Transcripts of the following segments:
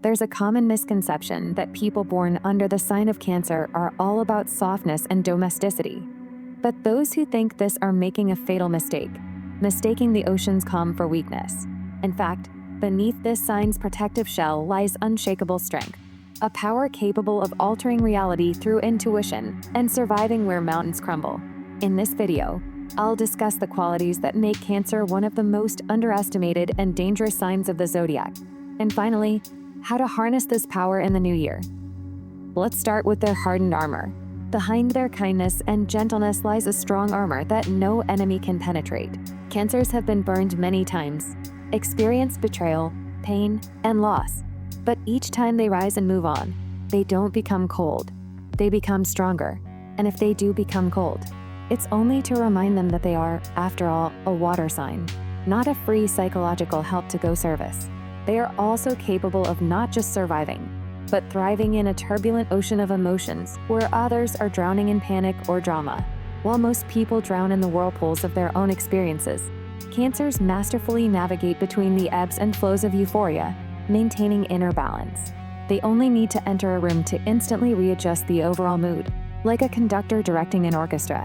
There's a common misconception that people born under the sign of Cancer are all about softness and domesticity. But those who think this are making a fatal mistake, mistaking the ocean's calm for weakness. In fact, beneath this sign's protective shell lies unshakable strength, a power capable of altering reality through intuition and surviving where mountains crumble. In this video, I'll discuss the qualities that make Cancer one of the most underestimated and dangerous signs of the zodiac. And finally, how to harness this power in the new year. Let's start with their hardened armor. Behind their kindness and gentleness lies a strong armor that no enemy can penetrate. Cancers have been burned many times, experienced betrayal, pain, and loss. But each time they rise and move on, they don't become cold. They become stronger. And if they do become cold, it's only to remind them that they are, after all, a water sign, not a free psychological help-to-go service. They are also capable of not just surviving, but thriving in a turbulent ocean of emotions where others are drowning in panic or drama. While most people drown in the whirlpools of their own experiences, Cancers masterfully navigate between the ebbs and flows of euphoria, maintaining inner balance. They only need to enter a room to instantly readjust the overall mood, like a conductor directing an orchestra.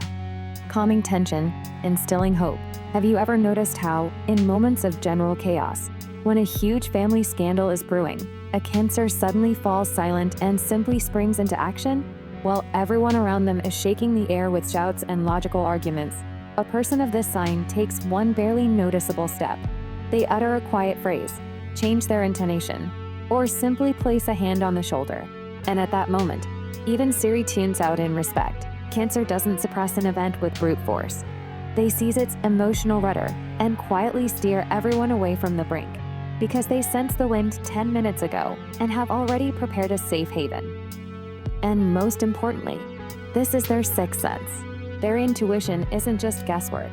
Calming tension, instilling hope. Have you ever noticed how, in moments of general chaos, when a huge family scandal is brewing, a Cancer suddenly falls silent and simply springs into action? While everyone around them is shaking the air with shouts and logical arguments, a person of this sign takes one barely noticeable step. They utter a quiet phrase, change their intonation, or simply place a hand on the shoulder. And at that moment, even Siri tunes out in respect. Cancer doesn't suppress an event with brute force. They seize its emotional rudder and quietly steer everyone away from the brink, because they sensed the wind 10 minutes ago and have already prepared a safe haven. And most importantly, this is their sixth sense. Their intuition isn't just guesswork.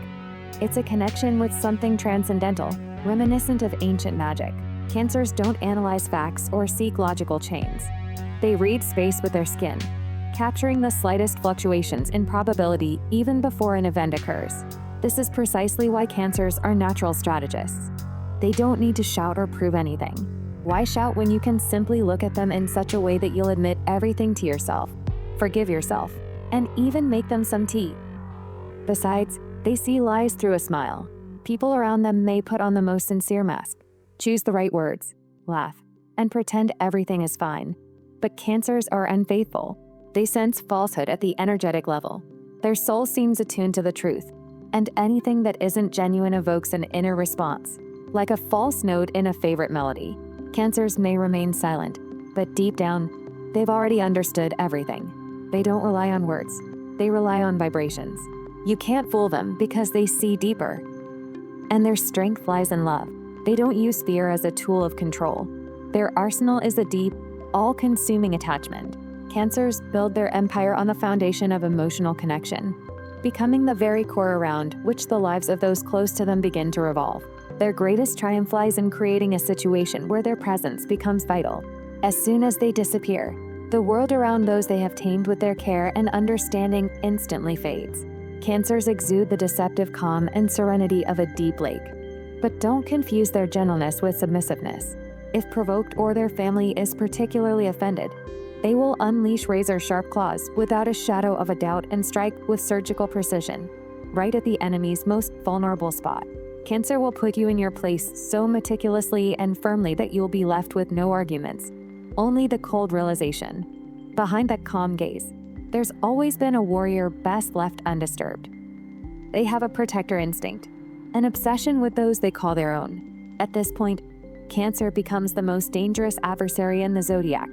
It's a connection with something transcendental, reminiscent of ancient magic. Cancers don't analyze facts or seek logical chains. They read space with their skin, capturing the slightest fluctuations in probability even before an event occurs. This is precisely why Cancers are natural strategists. They don't need to shout or prove anything. Why shout when you can simply look at them in such a way that you'll admit everything to yourself, forgive yourself, and even make them some tea? Besides, they see lies through a smile. People around them may put on the most sincere mask, choose the right words, laugh, and pretend everything is fine. But Cancers are unfaithful. They sense falsehood at the energetic level. Their soul seems attuned to the truth, and anything that isn't genuine evokes an inner response, like a false note in a favorite melody. Cancers may remain silent, but deep down, they've already understood everything. They don't rely on words. They rely on vibrations. You can't fool them because they see deeper. And their strength lies in love. They don't use fear as a tool of control. Their arsenal is a deep, all-consuming attachment. Cancers build their empire on the foundation of emotional connection, becoming the very core around which the lives of those close to them begin to revolve. Their greatest triumph lies in creating a situation where their presence becomes vital. As soon as they disappear, the world around those they have tamed with their care and understanding instantly fades. Cancers exude the deceptive calm and serenity of a deep lake. But don't confuse their gentleness with submissiveness. If provoked or their family is particularly offended, they will unleash razor-sharp claws without a shadow of a doubt and strike with surgical precision, right at the enemy's most vulnerable spot. Cancer will put you in your place so meticulously and firmly that you'll be left with no arguments, only the cold realization. Behind that calm gaze, there's always been a warrior best left undisturbed. They have a protector instinct, an obsession with those they call their own. At this point, Cancer becomes the most dangerous adversary in the zodiac.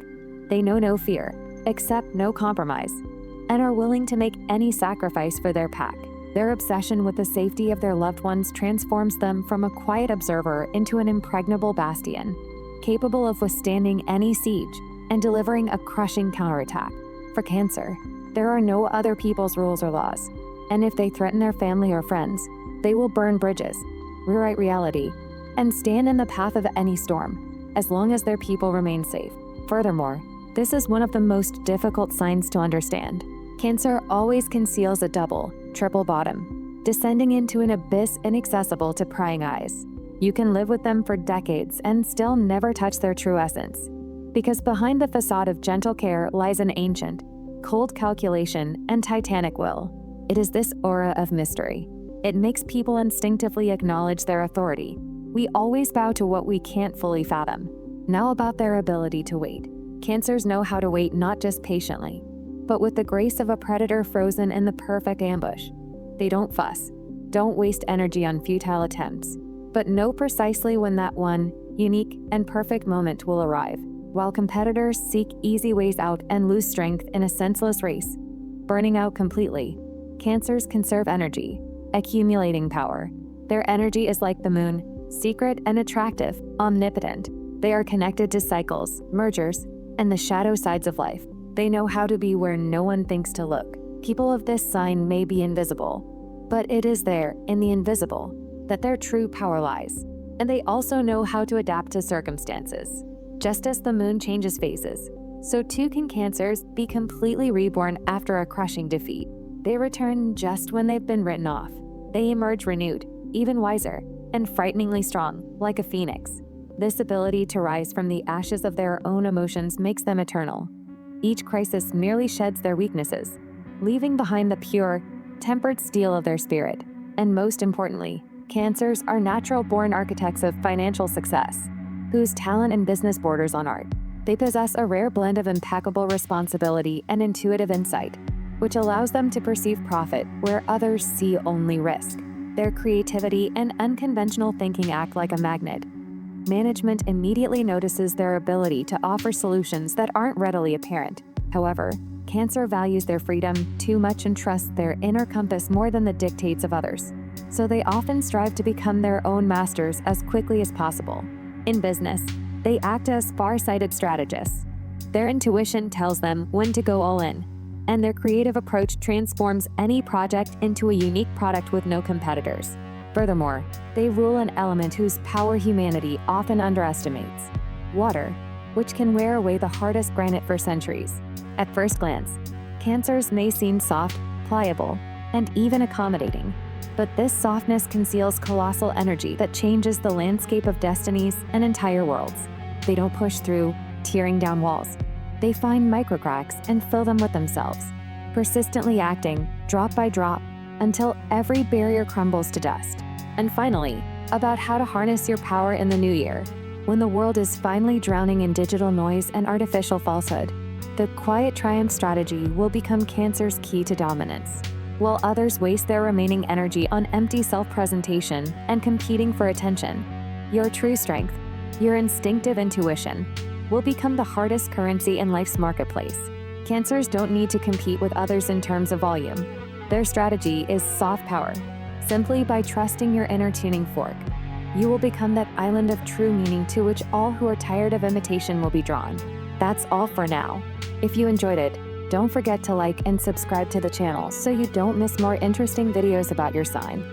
They know no fear, accept no compromise, and are willing to make any sacrifice for their pack. Their obsession with the safety of their loved ones transforms them from a quiet observer into an impregnable bastion, capable of withstanding any siege and delivering a crushing counterattack. For Cancer, there are no other people's rules or laws, and if they threaten their family or friends, they will burn bridges, rewrite reality, and stand in the path of any storm, as long as their people remain safe. Furthermore, this is one of the most difficult signs to understand. Cancer always conceals a double, triple bottom, descending into an abyss inaccessible to prying eyes. You can live with them for decades and still never touch their true essence. Because behind the facade of gentle care lies an ancient, cold calculation and titanic will. It is this aura of mystery. It makes people instinctively acknowledge their authority. We always bow to what we can't fully fathom. Now about their ability to wait. Cancers know how to wait not just patiently, but with the grace of a predator frozen in the perfect ambush. They don't fuss, don't waste energy on futile attempts, but know precisely when that one, unique, and perfect moment will arrive. While competitors seek easy ways out and lose strength in a senseless race, burning out completely, Cancers conserve energy, accumulating power. Their energy is like the moon, secret and attractive, omnipotent. They are connected to cycles, mergers, and the shadow sides of life. They know how to be where no one thinks to look. People of this sign may be invisible, but it is there, in the invisible, that their true power lies. And they also know how to adapt to circumstances. Just as the moon changes phases, so too can Cancers be completely reborn after a crushing defeat. They return just when they've been written off. They emerge renewed, even wiser, and frighteningly strong, like a phoenix. This ability to rise from the ashes of their own emotions makes them eternal. Each crisis merely sheds their weaknesses, leaving behind the pure, tempered steel of their spirit. And most importantly, Cancers are natural-born architects of financial success, whose talent and business borders on art. They possess a rare blend of impeccable responsibility and intuitive insight, which allows them to perceive profit where others see only risk. Their creativity and unconventional thinking act like a magnet. Management immediately notices their ability to offer solutions that aren't readily apparent. However, Cancer values their freedom too much and trusts their inner compass more than the dictates of others. So they often strive to become their own masters as quickly as possible. In business, they act as far-sighted strategists. Their intuition tells them when to go all in, and their creative approach transforms any project into a unique product with no competitors. Furthermore, they rule an element whose power humanity often underestimates: water, which can wear away the hardest granite for centuries. At first glance, Cancers may seem soft, pliable, and even accommodating, but this softness conceals colossal energy that changes the landscape of destinies and entire worlds. They don't push through, tearing down walls. They find microcracks and fill them with themselves, persistently acting, drop by drop, until every barrier crumbles to dust. And finally, about how to harness your power in the new year. When the world is finally drowning in digital noise and artificial falsehood, the quiet triumph strategy will become Cancer's key to dominance. While others waste their remaining energy on empty self-presentation and competing for attention, your true strength, your instinctive intuition, will become the hardest currency in life's marketplace. Cancers don't need to compete with others in terms of volume. Their strategy is soft power. Simply by trusting your inner tuning fork, you will become that island of true meaning to which all who are tired of imitation will be drawn. That's all for now. If you enjoyed it, don't forget to like and subscribe to the channel so you don't miss more interesting videos about your sign.